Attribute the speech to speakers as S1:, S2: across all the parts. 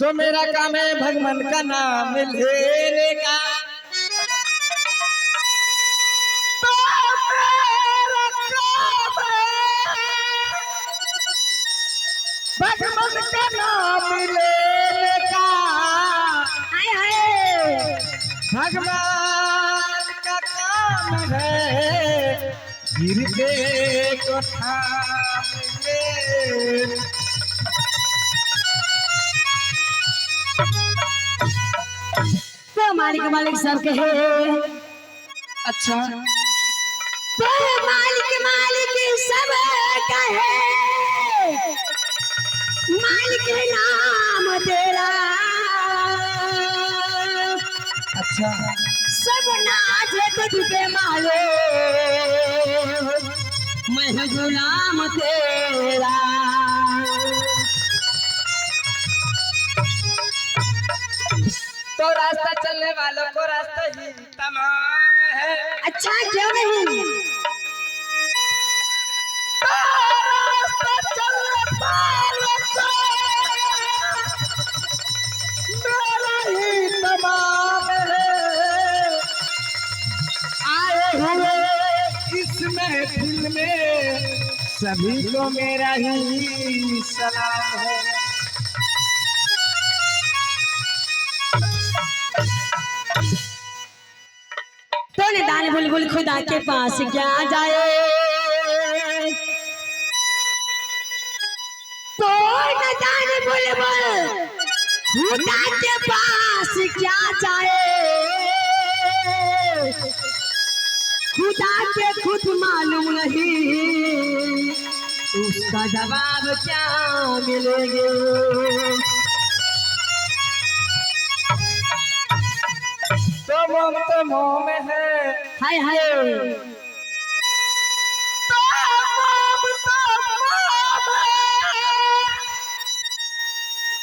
S1: तो मेरा काम है भगवान का नाम लेने का। तो मेरा काम है भगवान का नाम लेने का।
S2: हाय हाय
S1: भगवान का काम है गिरते को थाम ले।
S2: तो मालिक मालिक सब कहे
S1: अच्छा
S2: तो मालिक मालिक सब कहे मालिक है नाम तेरा।
S1: अच्छा
S2: सब नाचे तुझ पे मालो मैं गुलाम तेरा।
S1: तो रास्ता चलने वालों को रास्ता ही तमाम है।
S2: अच्छा क्यों नहीं?
S1: तो रास्ता चलने वालों को मेरा ही तमाम है। आए हुए इस महफिल में सभी को मेरा ही सलाम है।
S2: तो दान बुलबुल खुदा के पास क्या जाए। तो दान बुलबुल खुदा के पास क्या जाए। खुदा के खुद मालूम नहीं उसका जवाब क्या मिलेगा।
S1: तो मोह में है
S2: हाय हाय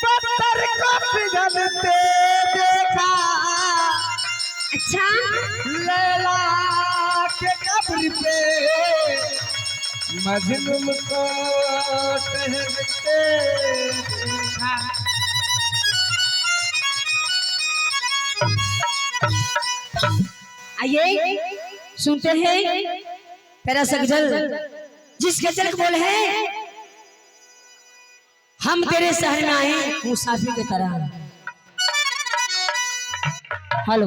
S1: तो पत्थर को पिघलते देखा।
S2: अच्छा
S1: लैला के कब्र पे मजनून को टहलते देखा।
S2: आइए सुनते हैं तेरा सगजल जिस गजल को बोल है हम तेरे शहर में आए मुसाफिर की तरह। हेलो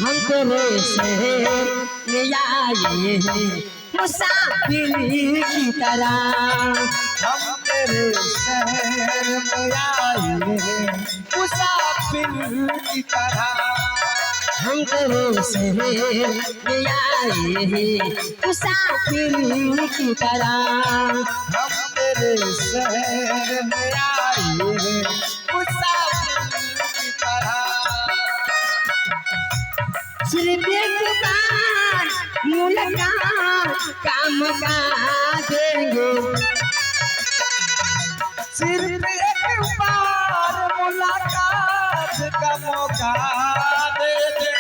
S2: हम तेरे शहर में आए हैं मुसाफिर की तरह।
S1: हम तेरे शहर में आए हैं मुसाफिर की तरह।
S2: हम तेरे शहर में आए हैं मुसाफिर की तरह।
S1: हम तेरे शहर में आए हैं मुसाफिर की तरह।
S2: सिर्फ एक बार मुलाकात काम का देंगे।
S1: सिर्फ एक बार मुलाकात का मौका दे दे।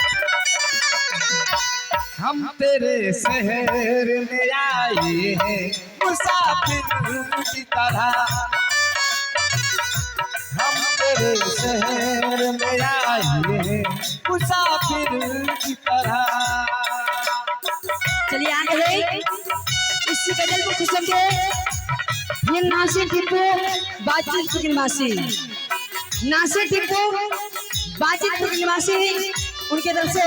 S1: हम तेरे शहर में आए हैं मुसाफिर की तरह। हम तेरे शहर में आए हैं मुसाफिर की तरह।
S2: चलिए आगे है इसी गजल को खुश समझे। ये नासिर टिप्पू बातचीत निवासी नासिर टिप्पू बातचीत निवासी उनके तरफ से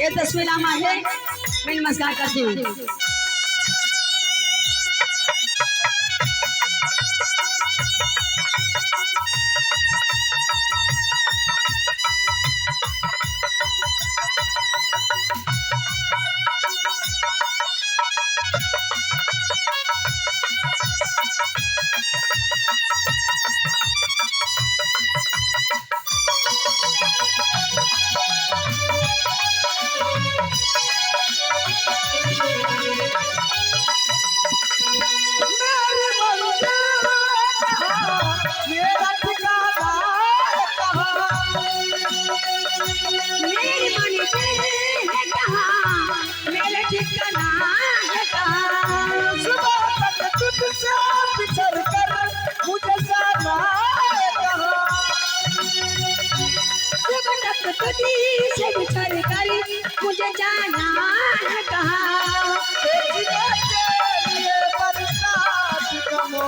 S2: ये तस्वीर नामा है मैं नमस्कार करती हूँ।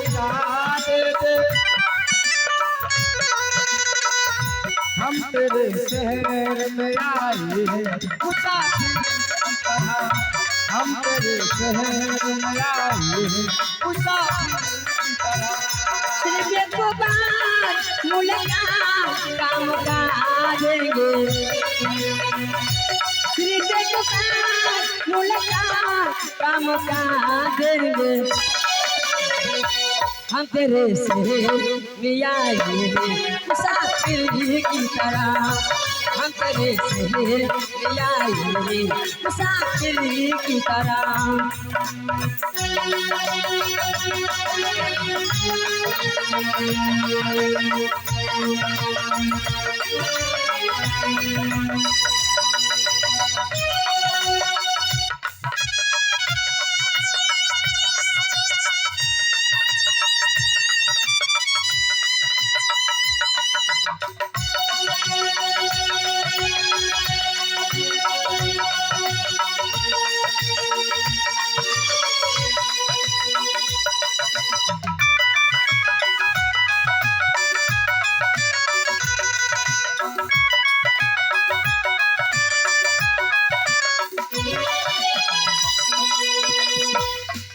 S1: मौका दे दे। हम तेरे शहर में आए हैं मुसाफिर की तरह। हम तेरे शहर में आए हैं मुसाफिर की तरह।
S2: सिर्फ एक बार मुलाकात का मौका देंगे। सिर्फ एक बार मुलाकात का मौका देंगे। हम तेरे शहर में आए हैं मुसाफिर की तरह। हम तेरे शहर में आए हैं मुसाफिर की तरह।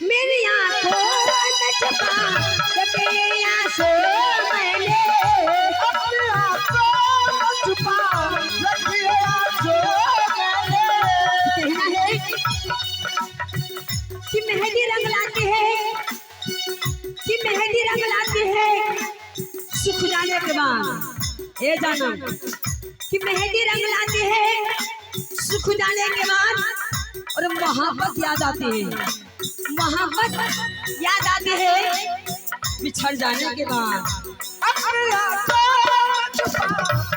S2: मेरी आंखों में छुपा तेरी आंसू मैंने।
S1: अपनी आंखों में छुपा रखी आंसू मैंने।
S2: कहना है कि मेहंदी रंग लाती है, कि मेहंदी रंग लाती है सुख जाने के बाद। ये जाना कि मेहंदी रंग लाती है सुख जाने के बाद, और मोहब्बत याद आती है। मोहब्बत याद आती है बिछड़ जाने के बाद।
S1: अपनी आंखों में छुपा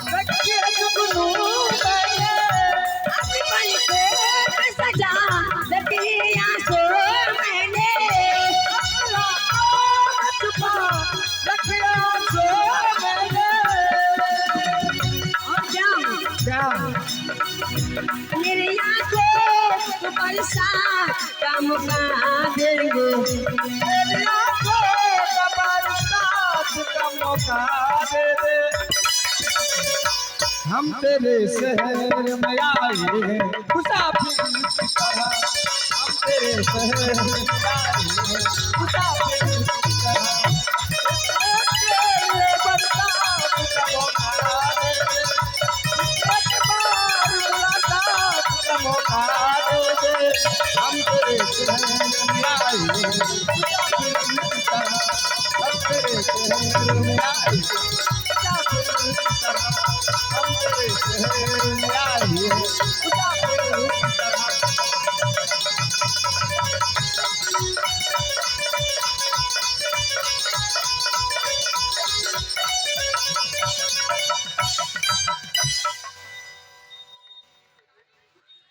S1: रखी जुगनू मैंने।
S2: अपनी पलकों में सजा रखी आंसू मैंने।
S1: अपनी आंखों में छुपा रखी आंसू मैंने।
S2: और क्या
S1: क्या
S2: मेरी आंखों को बरसात का मौका देंगे।
S1: मेरी आंखों का बरसात का मौका दे दे। हम तेरे शहर में आए हैं मुसाफिर की तरह। हम तेरे शहर में आए हैं मुसाफिर की तरह। तेरे बरसात का मौका दे दे। एक बार मुलाकात का मौका दे दे। हम तेरे शहर में आए हैं मुसाफिर की तरह। हम तेरे शहर में आए हैं मुसाफिर की तरह। हम तेरे शहर में आए हैं मुसाफिर की तरह।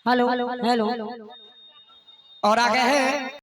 S2: Hello hello.
S1: और आगे है